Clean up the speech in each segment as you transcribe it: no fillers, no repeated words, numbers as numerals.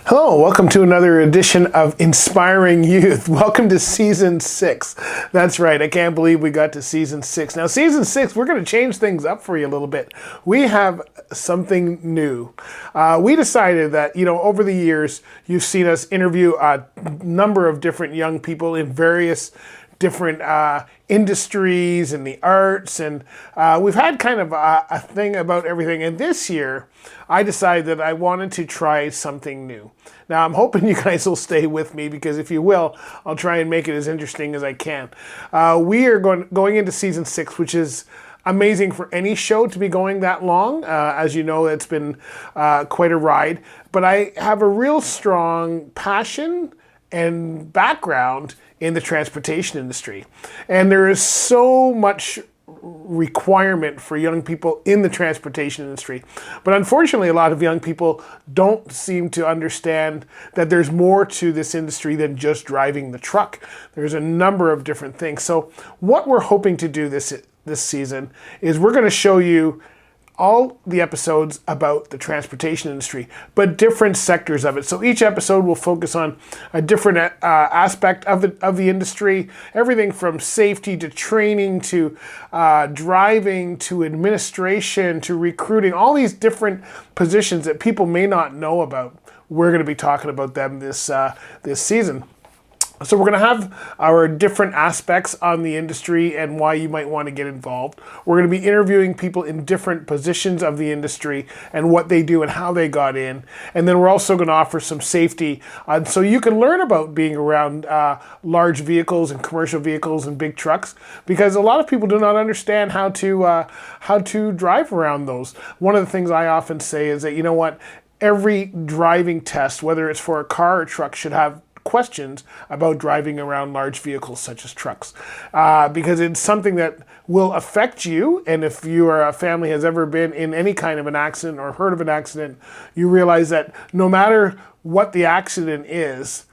Hello, welcome to another edition of Inspiring Youth. Welcome to Season 6. That's right, I can't believe we got to Season 6. Now, Season 6, we're going to change things up for you a little bit. We have something new. We decided that, over the years, you've seen us interview a number of different young people in various different industries and the arts, and we've had kind of a thing about everything. And this year, I decided that I wanted to try something new. Now, I'm hoping you guys will stay with me, because if you will, I'll try and make it as interesting as I can. We are going into Season 6, which is amazing for any show to be going that long. As you know, it's been quite a ride. But I have a real strong passion and background in the transportation industry. And there is so much requirement for young people in the transportation industry. But unfortunately, a lot of young people don't seem to understand that there's more to this industry than just driving the truck. There's a number of different things. So what we're hoping to do this season is we're going to show you all the episodes about the transportation industry, but different sectors of it. So each episode will focus on a different aspect of the industry, everything from safety to training to driving to administration to recruiting, all these different positions that people may not know about. We're going to be talking about them this season. So we're going to have our different aspects on the industry and why you might want to get involved. We're going to be interviewing people in different positions of the industry and what they do and how they got in. And then we're also going to offer some safety so you can learn about being around large vehicles and commercial vehicles and big trucks, because a lot of people do not understand how to drive around those. One of the things I often say is that, every driving test, whether it's for a car or truck, should have questions about driving around large vehicles such as trucks, because it's something that will affect you. And if your family has ever been in any kind of an accident or heard of an accident, you realize that no matter what the accident is,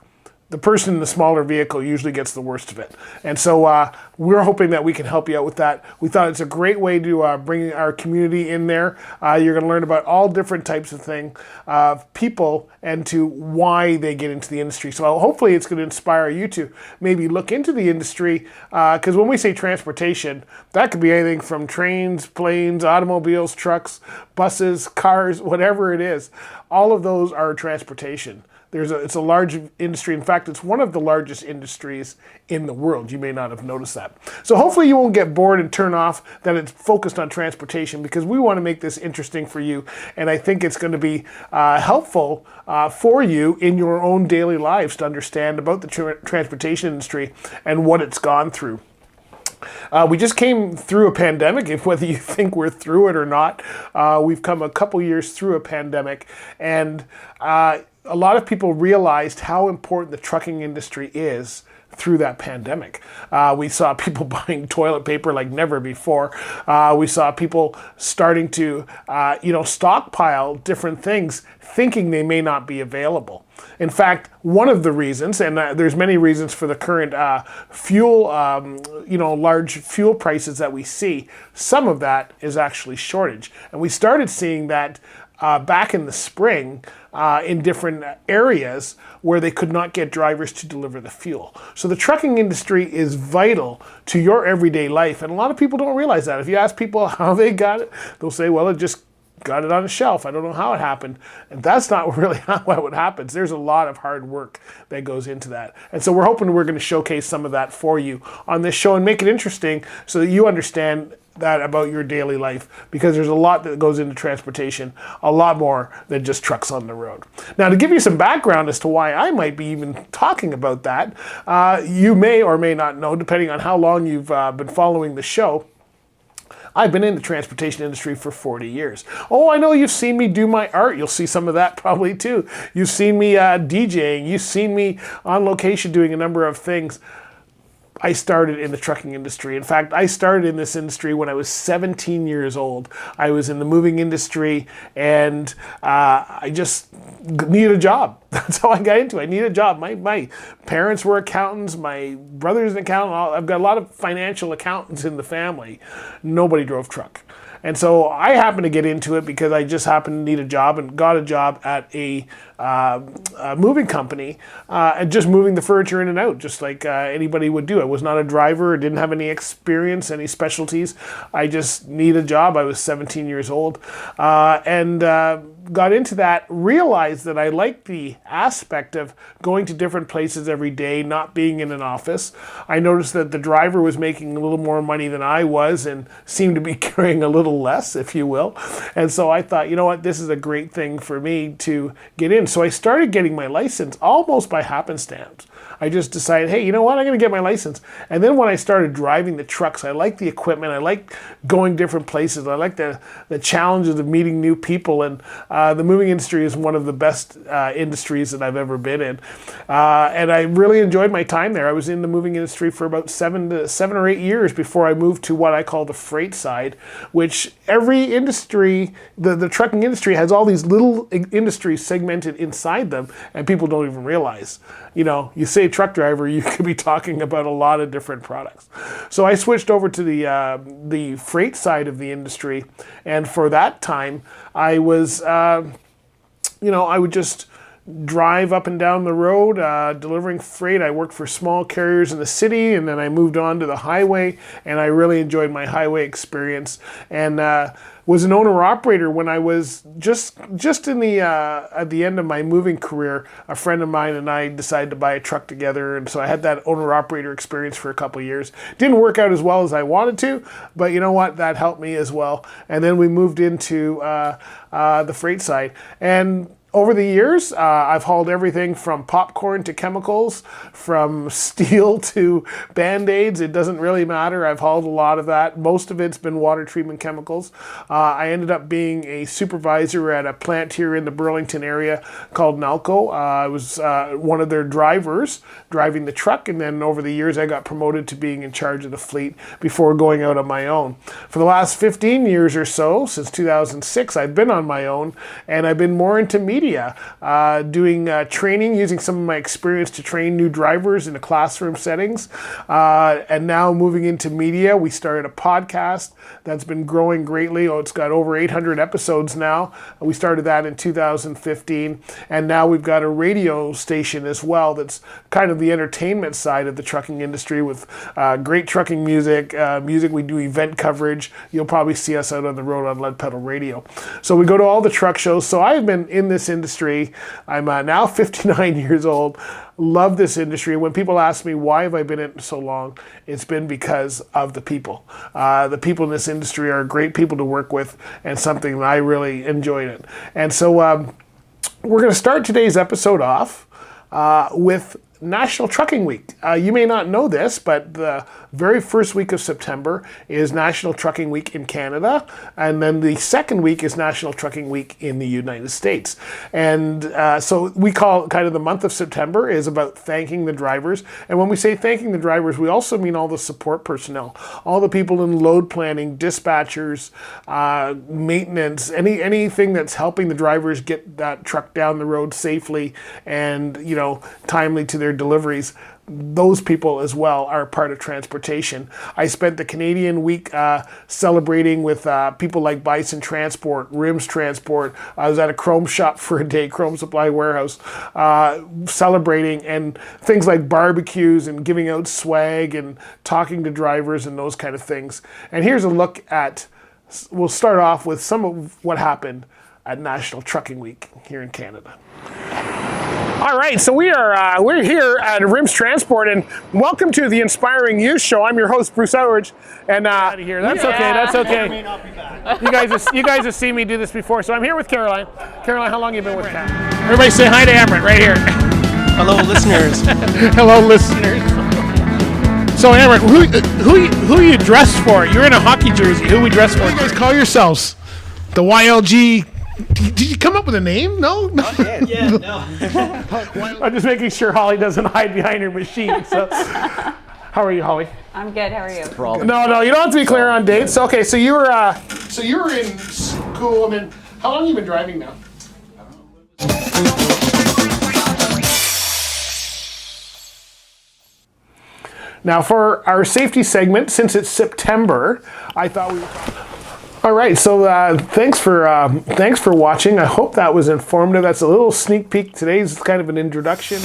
the person in the smaller vehicle usually gets the worst of it. And so we're hoping that we can help you out with that. We thought it's a great way to bring our community in there. You're going to learn about all different types of people and to why they get into the industry. So hopefully it's going to inspire you to maybe look into the industry, because when we say transportation, that could be anything from trains, planes, automobiles, trucks, buses, cars, whatever it is. All of those are transportation. It's a large industry. In fact, it's one of the largest industries in the world. You may not have noticed that. So hopefully you won't get bored and turn off that it's focused on transportation, because we want to make this interesting for you. And I think it's going to be helpful for you in your own daily lives to understand about the transportation industry and what it's gone through. We just came through a pandemic, if whether you think we're through it or not. We've come a couple years through a pandemic, and a lot of people realized how important the trucking industry is through that pandemic. We saw people buying toilet paper like never before. We saw people starting to, stockpile different things, thinking they may not be available. In fact, one of the reasons, and there's many reasons for the current fuel, large fuel prices that we see, some of that is actually shortage. And we started seeing that back in the spring in different areas where they could not get drivers to deliver the fuel. So the trucking industry is vital to your everyday life, and a lot of people don't realize that. If you ask people how they got it, they'll say, well, it just got it on a shelf. I don't know how it happened. And that's not really how it happens. There's a lot of hard work that goes into that. And so we're hoping we're going to showcase some of that for you on this show and make it interesting so that you understand that about your daily life, because there's a lot that goes into transportation, a lot more than just trucks on the road. Now, to give you some background as to why I might be even talking about that, you may or may not know, depending on how long you've been following the show, I've been in the transportation industry for 40 years. Oh, I know you've seen me do my art. You'll see some of that probably too. You've seen me DJing. You've seen me on location doing a number of things. I started in the trucking industry. In fact, I started in this industry when I was 17 years old. I was in the moving industry, and I just needed a job. That's how I got into it. I needed a job. My parents were accountants. My brother's an accountant. I've got a lot of financial accountants in the family. Nobody drove truck. And so I happened to get into it because I just happened to need a job and got a job at a moving company and just moving the furniture in and out, just like anybody would do. I was not a driver, didn't have any experience, any specialties. I just needed a job. I was 17 years old and got into that, realized that I liked the aspect of going to different places every day, not being in an office. I noticed that the driver was making a little more money than I was and seemed to be carrying a little less, if you will. And so I thought, you know what, this is a great thing for me to get in. So I started getting my license almost by happenstance. I just decided, hey, you know what, I'm going to get my license. And then when I started driving the trucks, I liked the equipment, I liked going different places, I liked the challenges of meeting new people, and the moving industry is one of the best industries that I've ever been in. And I really enjoyed my time there. I was in the moving industry for about 7 or 8 years before I moved to what I call the freight side, which every industry, the trucking industry has all these little industries segmented inside them, and people don't even realize. You know, you say truck driver, you could be talking about a lot of different products. So I switched over to the freight side of the industry, and for that time, I was, I would just drive up and down the road delivering freight. I worked for small carriers in the city, and then I moved on to the highway, and I really enjoyed my highway experience, and was an owner-operator when I was just in the at the end of my moving career. A friend of mine and I decided to buy a truck together, and so I had that owner-operator experience for a couple of years. Didn't work out as well as I wanted to, but you know what? That helped me as well. And then we moved into the freight side. And over the years, I've hauled everything from popcorn to chemicals, from steel to Band-Aids. It doesn't really matter. I've hauled a lot of that. Most of it's been water treatment chemicals. I ended up being a supervisor at a plant here in the Burlington area called Nalco. I was one of their drivers, driving the truck, and then over the years I got promoted to being in charge of the fleet before going out on my own. For the last 15 years or so, since 2006, I've been on my own, and I've been more into media, doing training, using some of my experience to train new drivers in the classroom settings. And now moving into media, we started a podcast that's been growing greatly. It's got over 800 episodes now. We started that in 2015. And now we've got a radio station as well that's kind of the entertainment side of the trucking industry with great trucking music. We do event coverage. You'll probably see us out on the road on Lead Pedal Radio. So we go to all the truck shows. So I've been in this industry. I'm now 59 years old. Love this industry. When people ask me why have I been in it so long, it's been because of the people. The people in this industry are great people to work with, and something that I really enjoyed it. And so we're going to start today's episode off with National Trucking Week. You may not know this, but the very first week of September is National Trucking Week in Canada, and then the second week is National Trucking Week in the United States. And so we call kind of the month of September is about thanking the drivers. And when we say thanking the drivers, we also mean all the support personnel, all the people in load planning, dispatchers, maintenance, anything that's helping the drivers get that truck down the road safely and, timely to their deliveries. Those people as well are part of transportation. I spent the Canadian week celebrating with people like Bison Transport, Rims Transport. I was at a Chrome shop for a day, Chrome Supply Warehouse, celebrating, and things like barbecues and giving out swag and talking to drivers and those kind of things. And here's a look at, we'll start off with some of what happened at National Trucking Week here in Canada. All right, so we're here at Rims Transport, and welcome to the Inspiring Youth Show. I'm your host, Bruce Outridge, and out of here. That's okay. That's okay. May not be back. You guys have seen me do this before, so I'm here with Caroline. Caroline, how long have you been with Cat? Everybody say hi to Emmerich right here. Hello, listeners. Hello, listeners. So, Emmerich, who you dressed for? You're in a hockey jersey. Who we dressed for? What do you guys call yourselves? The YLG. Did you come up with a name? No? Not yet. Yeah, no. I'm just making sure Holly doesn't hide behind her machine. So, how are you, Holly? I'm good. How are you? No, you don't have to be clear on dates. Okay, so you were in school. I mean, how long have you been driving now? Now, for our safety segment, since it's September, I thought we would. All right, so thanks for watching. I hope that was informative. That's a little sneak peek. Today's kind of an introduction.